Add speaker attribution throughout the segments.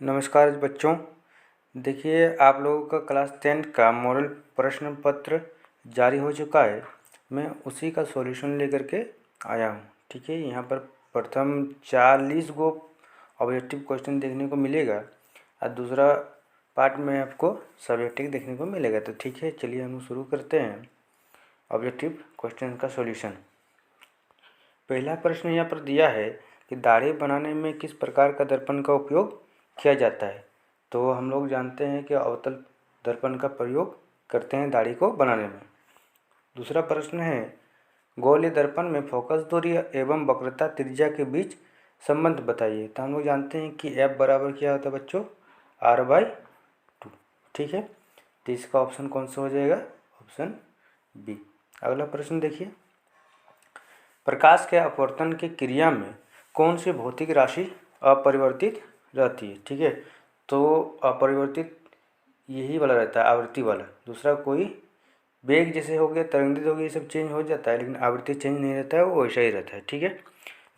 Speaker 1: नमस्कार बच्चों। देखिए, आप लोगों का क्लास 10 का मॉडल प्रश्न पत्र जारी हो चुका है। मैं उसी का सॉल्यूशन लेकर के आया हूँ। ठीक है, यहाँ पर प्रथम 40 गो ऑब्जेक्टिव क्वेश्चन देखने को मिलेगा और दूसरा पार्ट में आपको सब्जेक्टिव देखने को मिलेगा। तो ठीक है, चलिए हम शुरू करते हैं ऑब्जेक्टिव क्वेश्चन का सॉल्यूशन। पहला प्रश्न यहाँ पर दिया है कि दाढ़ी बनाने में किस प्रकार का दर्पण का उपयोग किया जाता है। तो हम लोग जानते हैं कि अवतल दर्पण का प्रयोग करते हैं दाढ़ी को बनाने में। दूसरा प्रश्न है, गोलीय दर्पण में फोकस दूरी एवं वक्रता त्रिज्या के बीच संबंध बताइए। तो हम लोग जानते हैं कि एफ बराबर क्या होता है बच्चों, R/2। ठीक है, तो इसका ऑप्शन कौन सा हो जाएगा, ऑप्शन बी। अगला प्रश्न देखिए, प्रकाश के अपवर्तन की क्रिया में कौन सी भौतिक राशि अपरिवर्तित रहती है। ठीक है, तो अपरिवर्तित यही वाला रहता है, आवृत्ति वाला। दूसरा कोई वेग जैसे हो गया, तरंगित हो गया, ये सब चेंज हो जाता है, लेकिन आवृत्ति चेंज नहीं रहता है, वो वैसा ही रहता है। ठीक है,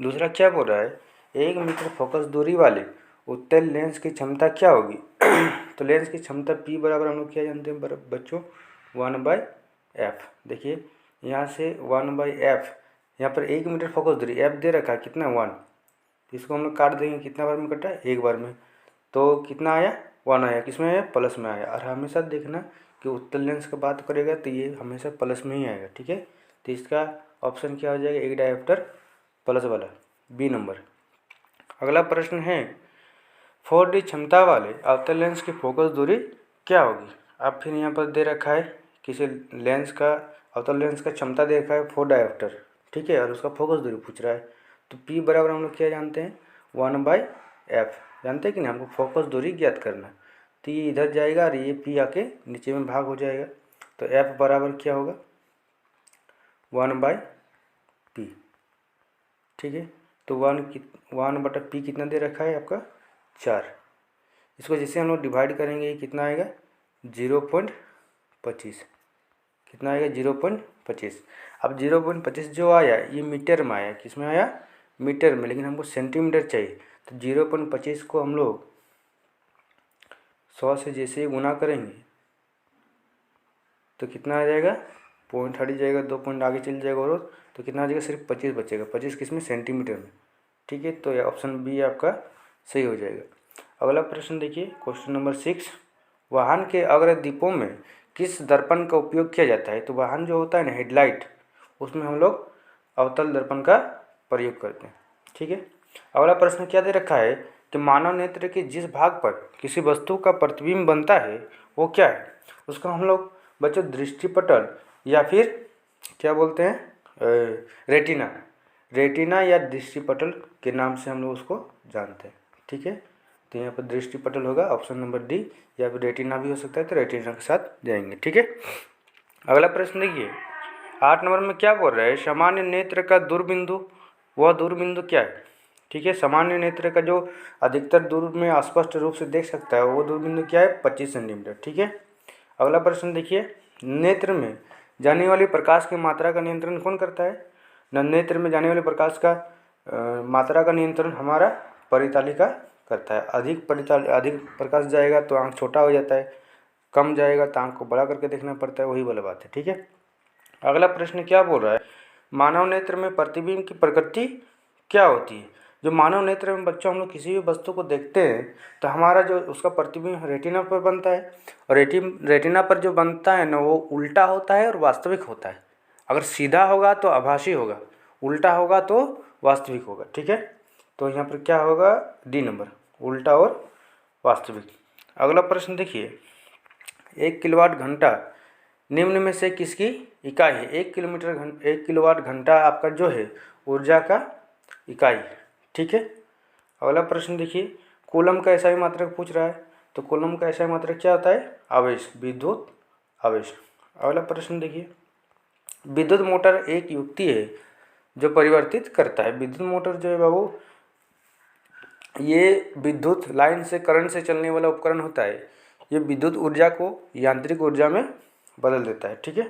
Speaker 1: दूसरा क्या बोल रहा है, 1 मीटर फोकस दूरी वाले उत्तल लेंस की क्षमता क्या होगी। तो लेंस की क्षमता P बराबर हम लोग क्या जानते हैं बच्चों, 1/f। देखिए यहाँ से 1/f, यहाँ पर 1 मीटर फोकस दूरी, f दे रखा है कितना, 1। तो इसको हम लोग काट देंगे, कितना बार में कटा है, एक बार में। तो कितना आया, 1 आया, किसमें आया, प्लस में आया। और हमेशा देखना कि उत्तल लेंस का बात करेगा तो ये हमेशा प्लस में ही आएगा। ठीक है, तो इसका ऑप्शन क्या हो जाएगा, एक डायोप्टर प्लस वाला, बी नंबर। अगला प्रश्न है, 4D क्षमता वाले अवतल लेंस की फोकस दूरी क्या होगी। अब फिर यहाँ पर दे रखा है किसी लेंस का, अवतल लेंस का क्षमता दे रखा है 4 डायोप्टर। ठीक है, और उसका फोकस दूरी पूछ रहा है। तो P बराबर हम लोग क्या जानते हैं, 1/f जानते हैं कि नहीं, हमको फोकस दूरी ज्ञात करना। तो ये इधर जाएगा और ये P आके नीचे में भाग हो जाएगा। तो F बराबर क्या होगा, 1/p। ठीक है, तो 1/p कितना दे रखा है आपका, 4। इसको जैसे हम लोग डिवाइड करेंगे, ये कितना आएगा, 0.25। कितना आएगा, 0.25। अब 0.25 जो आया ये मीटर में आया, किस में आया, मीटर में, लेकिन हमको सेंटीमीटर चाहिए। तो 0.25 को हम लोग 100 से जैसे ही गुना करेंगे तो कितना आ जाएगा, पॉइंट हट जाएगा, 2 पॉइंट आगे चल जाएगा और तो कितना आ जाएगा, सिर्फ 25 बचेगा। 25 किस में, सेंटीमीटर में। ठीक है, तो ऑप्शन बी आपका सही हो जाएगा। अगला प्रश्न देखिए, क्वेश्चन नंबर 6, वाहन के अग्र दीपों में किस दर्पण का उपयोग किया जाता है। तो वाहन जो होता है ना, हेडलाइट, उसमें हम लोग अवतल दर्पण का प्रयोग करते हैं। ठीक है, अगला प्रश्न क्या दे रखा है कि मानव नेत्र के जिस भाग पर किसी वस्तु का प्रतिबिंब बनता है वो क्या है। उसको हम लोग बच्चों दृष्टिपटल या फिर क्या बोलते हैं, रेटिना। रेटिना या दृष्टिपटल के नाम से हम लोग उसको जानते हैं। ठीक है, तो यहाँ पर दृष्टिपटल होगा ऑप्शन नंबर डी, या फिर रेटिना भी हो सकता है, तो रेटिना के साथ जाएंगे। ठीक है, अगला प्रश्न देखिए, 8 नंबर में क्या बोल रहा है, सामान्य नेत्र का दूरबिंदु, वह दूरबिंदु क्या है। ठीक है, सामान्य नेत्र का जो अधिकतर दूर में स्पष्ट रूप से देख सकता है वो दूरबिंदु क्या है, 25 सेंटीमीटर। ठीक है, अगला प्रश्न देखिए, नेत्र में जाने वाली प्रकाश की मात्रा का नियंत्रण कौन करता है। नेत्र में जाने वाले प्रकाश का मात्रा का नियंत्रण हमारा परितालिका करता है। अधिक प्रकाश जाएगा तो आँख छोटा हो जाता है, कम जाएगा तो आँख को बड़ा करके देखना पड़ता है, वही वाला बात है। ठीक है, अगला प्रश्न क्या बोल रहा है, मानव नेत्र में प्रतिबिंब की प्रकृति क्या होती है। जो मानव नेत्र में बच्चों हम लोग किसी भी वस्तु को देखते हैं तो हमारा जो उसका प्रतिबिंब रेटिना पर बनता है, और रेटिना पर जो बनता है ना वो उल्टा होता है और वास्तविक होता है। अगर सीधा होगा तो आभासी होगा, उल्टा होगा तो वास्तविक होगा। ठीक है, तो यहाँ पर क्या होगा, डी नंबर, उल्टा और वास्तविक। अगला प्रश्न देखिए, 1 किलोवाट घंटा निम्न में से किसकी इकाई है। 1 किलोवाट घंटा आपका जो है ऊर्जा का इकाई। ठीक है, अगला प्रश्न देखिए, कूलम का एसआई मात्रक पूछ रहा है। तो कूलम का एसआई मात्रक क्या होता है, आवेश, विद्युत आवेश। अगला प्रश्न देखिए, विद्युत मोटर एक युक्ति है जो परिवर्तित करता है। विद्युत मोटर जो है बाबू, ये विद्युत लाइन से, करंट से चलने वाला उपकरण होता है। ये विद्युत ऊर्जा को यांत्रिक ऊर्जा में बदल देता है। ठीक है,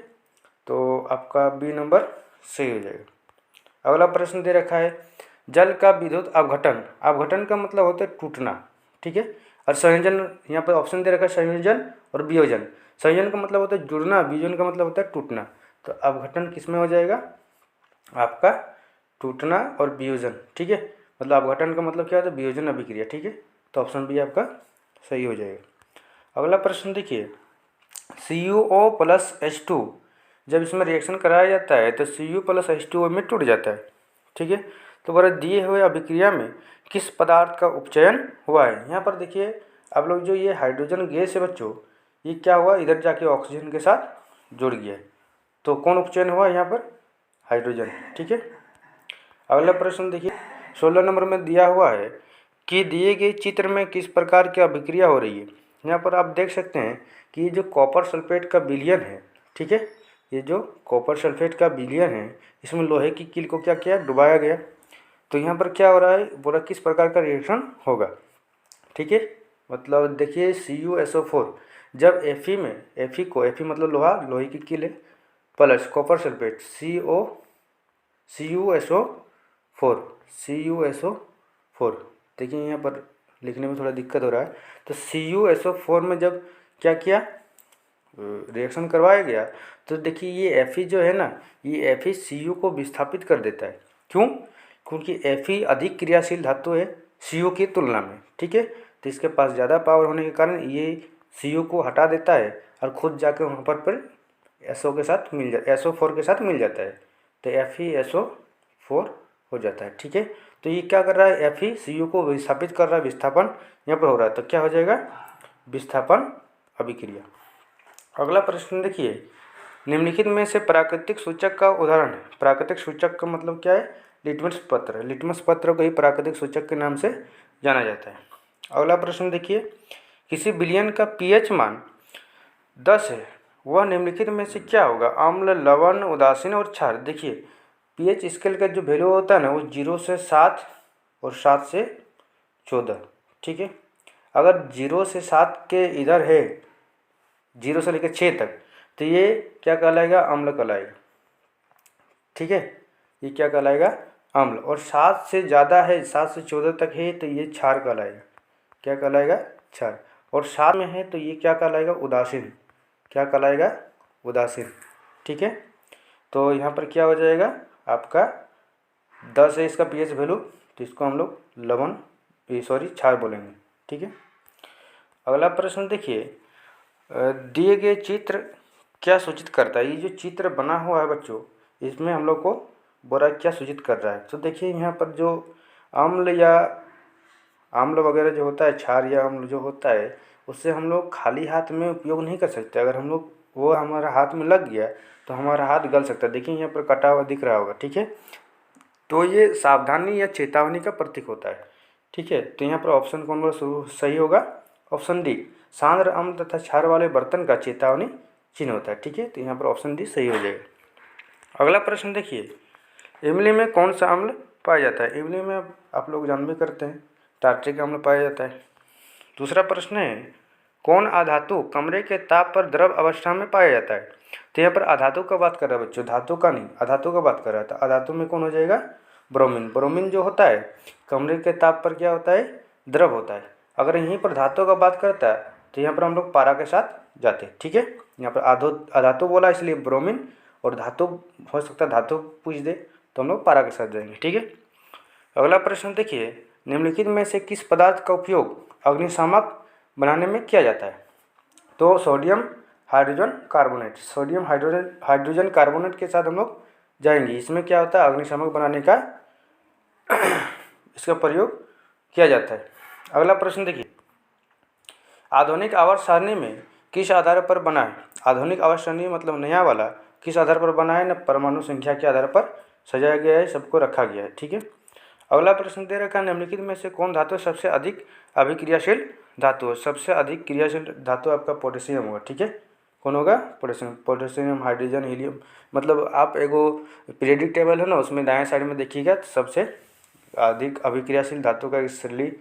Speaker 1: तो आपका बी नंबर सही हो जाएगा। अगला प्रश्न दे रखा है, जल का विद्युत अपघटन, अपघटन का मतलब होता है टूटना। ठीक है, और संयोजन यहाँ पर ऑप्शन दे रखा है संयोजन और वियोजन। संयोजन का मतलब होता है जुड़ना, वियोजन का मतलब होता है टूटना। तो अपघटन किस में हो जाएगा आपका टूटना और वियोजन, ठीक है। मतलब अपघटन का मतलब क्या होता है वियोजन अभिक्रिया, ठीक है। तो ऑप्शन बी आपका सही हो जाएगा। अगला प्रश्न देखिए, CuO प्लस H2 जब इसमें रिएक्शन कराया जाता है तो Cu प्लस H2O में टूट जाता है, ठीक है। तो बड़ा दिए हुए अभिक्रिया में किस पदार्थ का उपचयन हुआ है। यहाँ पर देखिए आप लोग जो ये हाइड्रोजन गैस है बच्चों, ये क्या हुआ इधर जाके ऑक्सीजन के साथ जुड़ गया है। तो कौन उपचयन हुआ यहाँ पर हाइड्रोजन, ठीक है। अगला प्रश्न देखिए 16 नंबर में दिया हुआ है कि दिए गए चित्र में किस प्रकार की अभिक्रिया हो रही है। यहाँ पर आप देख सकते हैं कि ये जो कॉपर सल्फेट का विलयन है, ठीक है, ये जो कॉपर सल्फेट का विलयन है इसमें लोहे की कील को क्या किया डुबाया गया। तो यहाँ पर क्या हो रहा है बोला किस प्रकार का रिएक्शन होगा, ठीक है। मतलब देखिए CuSO4 जब Fe में Fe मतलब लोहा, लोहे की कील है, प्लस कॉपर सल्फेट CuSO4 देखिए यहाँ पर लिखने में थोड़ा दिक्कत हो रहा है। तो CuSO4 में जब क्या किया रिएक्शन करवाया गया तो देखिए ये Fe जो है ना, ये Fe Cu को विस्थापित कर देता है। क्यों? क्योंकि Fe अधिक क्रियाशील धातु है Cu की तुलना में, ठीक है। तो इसके पास ज़्यादा पावर होने के कारण ये Cu को हटा देता है और खुद जाकर वहाँ पर SO4 के साथ मिल जाता है। तो FeSO4 हो जाता है, ठीक है। तो ये क्या कर रहा है Fe Cu को विस्थापित कर रहा है, विस्थापन यहाँ पर हो रहा है। तो क्या हो जाएगा विस्थापन अभिक्रिया। अगला प्रश्न देखिए, निम्नलिखित में से प्राकृतिक सूचक का उदाहरण है। प्राकृतिक सूचक का मतलब क्या है लिटमस पत्र। लिटमस पत्र को ही प्राकृतिक सूचक के नाम से जाना जाता है। अगला प्रश्न देखिए, किसी विलयन का pH मान 10 है, वह निम्नलिखित में से क्या होगा अम्ल, लवण, उदासीन और क्षार। देखिए pH स्केल का जो वैल्यू होता है ना वो 0 से 7 और 7 से 14, ठीक है। अगर 0 से 7 के इधर है 0 से लेकर 6 तक तो ये क्या कहलाएगा अम्ल कहलाएगा, ठीक है। ये क्या कहलाएगा अम्ल। और 7 से ज़्यादा है 7 से 14 तक है तो ये क्षार कहलाएगा। क्या कहलाएगा क्षार। और 7 में है तो ये क्या कहलाएगा उदासीन। क्या कहलाएगा उदासीन, ठीक है। तो यहाँ पर क्या हो जाएगा आपका 10 है इसका pH वैल्यू, तो इसको हम लोग लवण क्षार बोलेंगे, ठीक है। अगला प्रश्न देखिए, दिए गए चित्र क्या सूचित करता है। ये जो चित्र बना हुआ है बच्चों इसमें हम लोग को बोरा क्या सूचित कर रहा है। तो देखिए यहाँ पर जो अम्ल वगैरह जो होता है, क्षार या अम्ल जो होता है उससे हम लोग खाली हाथ में उपयोग नहीं कर सकते। अगर हम लोग वो हमारा हाथ में लग गया तो हमारा हाथ गल सकता है। देखिए यहाँ पर कटा हुआ दिख रहा होगा, ठीक है। तो ये सावधानी या चेतावनी का प्रतीक होता है, ठीक है। तो यहाँ पर ऑप्शन कौन सा सही होगा ऑप्शन डी, सांद्र अम्ल तथा क्षार वाले बर्तन का चेतावनी चिन्ह होता है, ठीक है। तो यहाँ पर ऑप्शन डी सही हो जाएगा। अगला प्रश्न देखिए, इमली में कौन सा अम्ल पाया जाता है। इमली में आप लोग जान भी करते हैं टार्ट्रिक अम्ल पाया जाता है। दूसरा प्रश्न है, कौन अधातु कमरे के ताप पर द्रव अवस्था में पाया जाता है। तो यहाँ पर अधातु का बात कर रहा है बच्चों, धातु का नहीं, अधातु का बात कर रहा है। तो अधातु में कौन हो जाएगा ब्रोमीन। ब्रोमीन जो होता है कमरे के ताप पर क्या होता है द्रव होता है। अगर यहीं पर धातु का बात करता है तो यहाँ पर हम लोग पारा के साथ जाते हैं, ठीक है। यहाँ पर अधातु बोला इसलिए ब्रोमीन, और धातु हो सकता है धातु पूछ दे तो हम लोग पारा के साथ जाएंगे, ठीक है। अगला प्रश्न देखिए, निम्नलिखित में से किस पदार्थ का उपयोग अग्निशामक बनाने में किया जाता है। तो sodium hydrogen carbonate, sodium hydrogen carbonate के साथ हम लोग जाएंगे। इसमें क्या होता है अग्निशामक बनाने का इसका प्रयोग किया जाता है। अगला प्रश्न देखिए, आधुनिक आवर्त सारणी में किस आधार पर बना है। आधुनिक आवर्त सारणी मतलब नया वाला किस आधार पर बना है ना, परमाणु संख्या के आधार पर सजाया गया है, सबको रखा गया है, ठीक है। अगला प्रश्न दे रखा है, निम्नलिखित में से कौन धातु सबसे अधिक अभिक्रियाशील धातु है। सबसे अधिक क्रियाशील धातु आपका पोटेशियम होगा, ठीक है। कौन होगा पोटेशियम। पोटेशियम, हाइड्रोजन, हीलियम, मतलब आप एगो पीरियडिक टेबल है ना उसमें दाएं साइड में देखिएगा तो सबसे अधिक अभिक्रियाशील धातु का श्रेणी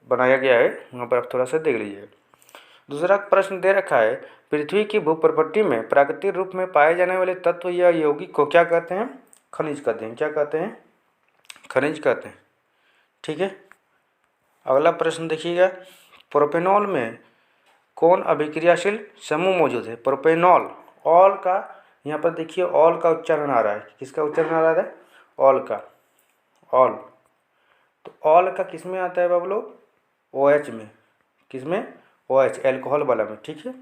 Speaker 1: बनाया गया है, वहाँ पर आप थोड़ा सा देख लीजिए। दूसरा प्रश्न दे रखा है, पृथ्वी की भूप्रपट्टी में प्राकृतिक रूप में पाए जाने वाले तत्व या यौगिक को क्या कहते हैं खनिज कहते हैं। क्या कहते हैं खनिज कहते हैं, ठीक है। अगला प्रश्न देखिएगा, प्रोपेनॉल में कौन अभिक्रियाशील समूह मौजूद है? प्रोपेनॉल, ऑल का यहाँ पर देखिए ऑल का उच्चारण आ रहा है। किसका उच्चारण आ रहा है? ऑल का, ऑल। तो ऑल का किस में आता है बाबू लोग? OH में। किस में? OH, एल्कोहल वाला में। ठीक है,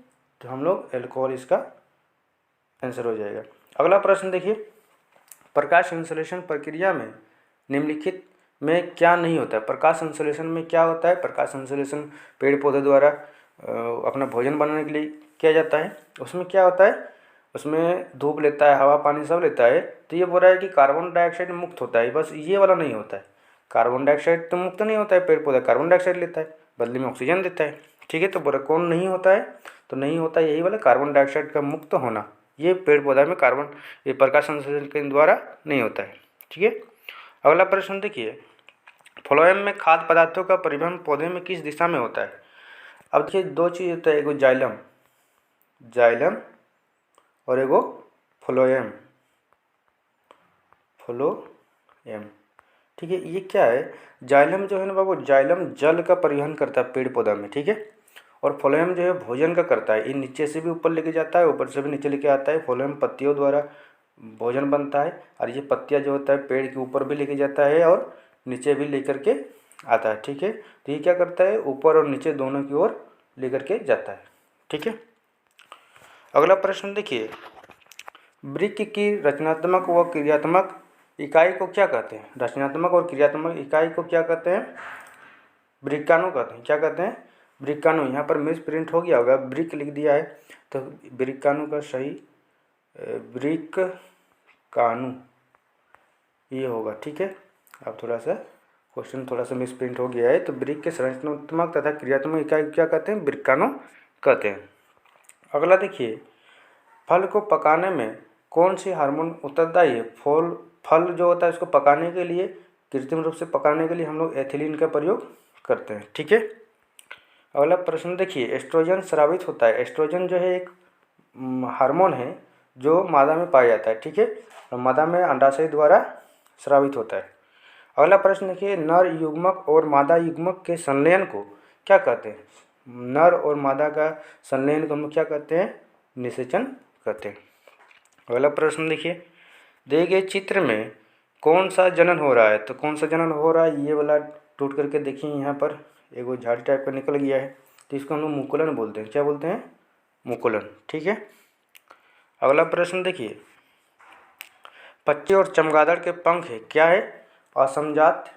Speaker 1: तो हम लोग एल्कोहल इसका आंसर हो जाएगा। अगला प्रश्न देखिए, प्रकाश संश्लेषण प्रक्रिया में निम्नलिखित में क्या नहीं होता है? प्रकाश संश्लेषण में क्या होता है? प्रकाश संश्लेषण पेड़ पौधे द्वारा अपना भोजन बनाने के लिए किया जाता है। उसमें क्या होता है? उसमें धूप लेता है, हवा पानी सब लेता है। तो ये बोल रहा है कि कार्बन डाइऑक्साइड मुक्त होता है, बस ये वाला नहीं होता है। कार्बन डाइऑक्साइड तो मुक्त नहीं होता है, पेड़ पौधा कार्बन डाइऑक्साइड लेता है, बदले में ऑक्सीजन देता है। ठीक है, तो बोला कौन नहीं होता है? तो नहीं होता यही वाला कार्बन डाइऑक्साइड का मुक्त होना, ये पेड़ पौधा में कार्बन ये प्रकाश संश्लेषण के द्वारा नहीं होता है। ठीक है, अगला प्रश्न देखिए, फ्लोएम में खाद्य पदार्थों का परिवहन पौधे में किस दिशा में होता है? अब देखिए दो चीज़ होता है, एगो जाइलम, जाइलम और एगो फ्लोएम, फ्लोएम। ठीक है, ये क्या है? जाइलम जो है ना बाबू, जाइलम जल का परिवहन करता है पेड़ पौधा में। ठीक है, और फ्लोएम जो है भोजन का करता है। ये नीचे से भी ऊपर लेके जाता है, ऊपर से भी नीचे लेके आता है। फ्लोएम पत्तियों द्वारा भोजन बनता है, और ये पत्तियाँ जो होता है पेड़ के ऊपर भी लेके जाता है और नीचे भी लेकर के आता है। ठीक है, तो ये क्या करता है? ऊपर और नीचे दोनों की ओर लेकर के जाता है। ठीक है, अगला प्रश्न देखिए, वृक्क की रचनात्मक व क्रियात्मक इकाई को क्या कहते हैं? रचनात्मक और क्रियात्मक इकाई को क्या कहते हैं? वृक्काणु कहते हैं। क्या कहते हैं? वृक्काणु। यहाँ पर मिस प्रिंट हो गया होगा, वृक्क लिख दिया है, तो वृक्काणु का सही वृक्काणु ये होगा। ठीक है, अब थोड़ा सा क्वेश्चन थोड़ा सा मिस प्रिंट हो गया है। तो वृक्क के संरचनात्मक तथा क्रियात्मक इकाई को क्या कहते हैं? वृक्काणु कहते हैं। अगला देखिए, फल को पकाने में कौन सी हार्मोन उत्तरदायी है? फल जो होता है उसको पकाने के लिए, कृत्रिम रूप से पकाने के लिए हम लोग एथिलीन का प्रयोग करते हैं। ठीक है, अगला प्रश्न देखिए, एस्ट्रोजन स्रावित होता है। एस्ट्रोजन जो है एक हार्मोन है जो मादा में पाया जाता है। ठीक है, और मादा में अंडाशय द्वारा स्रावित होता है। अगला प्रश्न देखिए, नर युग्मक और मादा युग्मक के संलयन को क्या कहते हैं? नर और मादा का संलयन को हम लोग क्या कहते हैं? निषेचन कहते हैं। अगला प्रश्न देखिए, दिए गए चित्र में कौन सा जनन हो रहा है? तो कौन सा जनन हो रहा है? ये वाला टूट करके देखिए, यहाँ पर एगो झाड़ी टाइप का निकल गया है, तो इसको हम लोग मुकुलन बोलते हैं। क्या बोलते हैं? मुकुलन। ठीक है, अगला प्रश्न देखिए, पक्षी और चमगादड़ के पंख है, क्या है? असमजात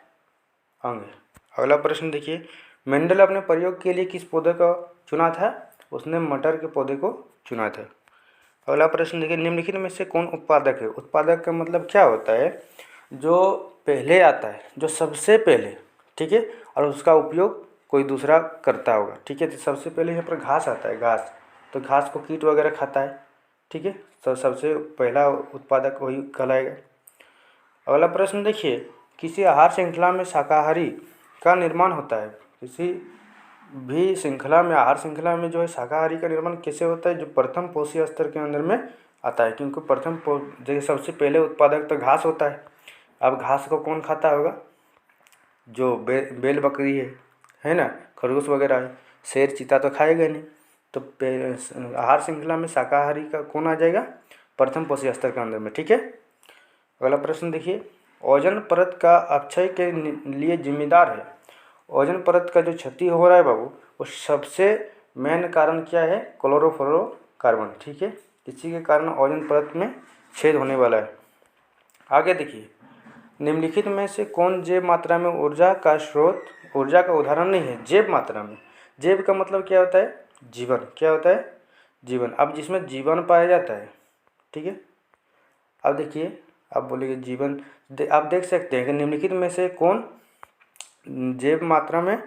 Speaker 1: अंग है। अगला प्रश्न देखिए, मेंडल अपने प्रयोग के लिए किस पौधे को चुना था? उसने मटर के पौधे को चुना था। अगला प्रश्न देखिए, निम्नलिखित में से कौन उत्पादक है? उत्पादक का मतलब क्या होता है? जो पहले आता है, जो सबसे पहले। ठीक है, और उसका उपयोग कोई दूसरा करता होगा। ठीक है, तो सबसे पहले यहाँ पर घास आता है, घास। तो घास को कीट वगैरह खाता है। ठीक है, तो सबसे पहला उत्पादक वही कहलाएगा। अगला प्रश्न देखिए, किसी आहार श्रृंखला में शाकाहारी का निर्माण होता है? किसी भी श्रृंखला में, आहार श्रृंखला में जो है शाकाहारी का निर्माण कैसे होता है? जो प्रथम पोषीय स्तर के अंदर में आता है, क्योंकि जैसे सबसे पहले उत्पादक तो घास होता है। अब घास को कौन खाता होगा? जो बैल बकरी है ना, खरगोश वगैरह है। शेर चीता तो खाएगा नहीं। तो आहार श्रृंखला में शाकाहारी का कौन आ जाएगा? प्रथम पोषीय स्तर के अंदर में। ठीक है, अगला प्रश्न देखिए, ओजोन परत का अपक्षय के लिए जिम्मेदार है? ओजोन परत का जो क्षति हो रहा है बाबू, वो सबसे मेन कारण क्या है? क्लोरोफ्लोरोकार्बन। ठीक है, इसी के कारण ओजोन परत में छेद होने वाला है। आगे देखिए, निम्नलिखित में से कौन जैव मात्रा में ऊर्जा का स्रोत, ऊर्जा का उदाहरण नहीं है? जैव मात्रा में, जैव का मतलब क्या होता है? जीवन। क्या होता है? जीवन। अब जिसमें जीवन पाया जाता है, ठीक है, अब देखिए, आप बोलेंगे जीवन, आप देख सकते हैं कि निम्नलिखित में से कौन जैव मात्रा में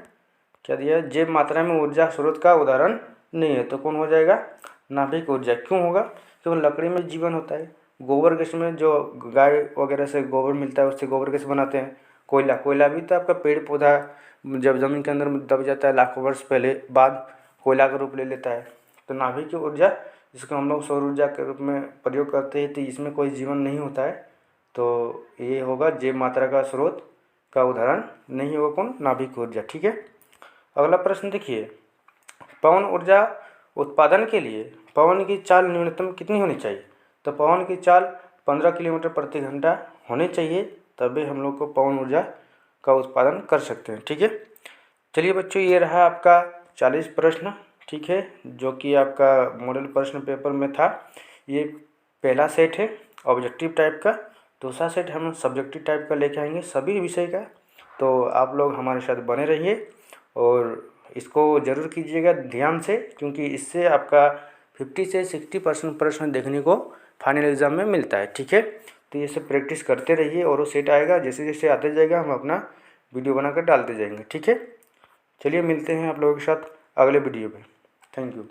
Speaker 1: क्या दिया है? जैव मात्रा में ऊर्जा स्रोत का उदाहरण नहीं है। तो कौन हो जाएगा? नाभिक ऊर्जा। क्यों होगा? क्योंकि लकड़ी में जीवन होता है। गोबर गैस में, जो गाय वगैरह से गोबर मिलता है उससे गोबर गैस बनाते हैं। कोयला, कोयला भी तो आपका पेड़ पौधा जब ज़मीन के अंदर दब जाता है लाखों वर्ष पहले बाद कोयला का रूप ले लेता है। तो नाभिक की ऊर्जा, जिसको हम लोग सौर ऊर्जा के रूप में प्रयोग करते हैं, तो इसमें कोई जीवन नहीं होता है। तो ये होगा जैव मात्रा का स्रोत का उदाहरण नहीं होगा कौन? नाभिक ऊर्जा। ठीक है, अगला प्रश्न देखिए, पवन ऊर्जा उत्पादन के लिए पवन की चाल न्यूनतम कितनी होनी चाहिए? तो पवन की चाल 15 किलोमीटर प्रति घंटा होनी चाहिए, तभी हम लोग को पवन ऊर्जा का उत्पादन कर सकते हैं। ठीक है, चलिए बच्चों, ये रहा आपका 40 प्रश्न। ठीक है, जो कि आपका मॉडल प्रश्न पेपर में था। ये पहला सेट है ऑब्जेक्टिव टाइप का, दूसरा सेट हम सब्जेक्टिव टाइप का लेके आएंगे सभी विषय का। तो आप लोग हमारे साथ बने रहिए और इसको ज़रूर कीजिएगा ध्यान से, क्योंकि इससे आपका 50 से 60% प्रश्न देखने को फाइनल एग्ज़ाम में मिलता है। ठीक है, तो ये सब प्रैक्टिस करते रहिए और वो सेट आएगा, जैसे जैसे आते जाएगा हम अपना वीडियो बनाकर डालते जाएंगे। ठीक है, चलिए मिलते हैं आप लोगों के साथ अगले वीडियो में। Thank you.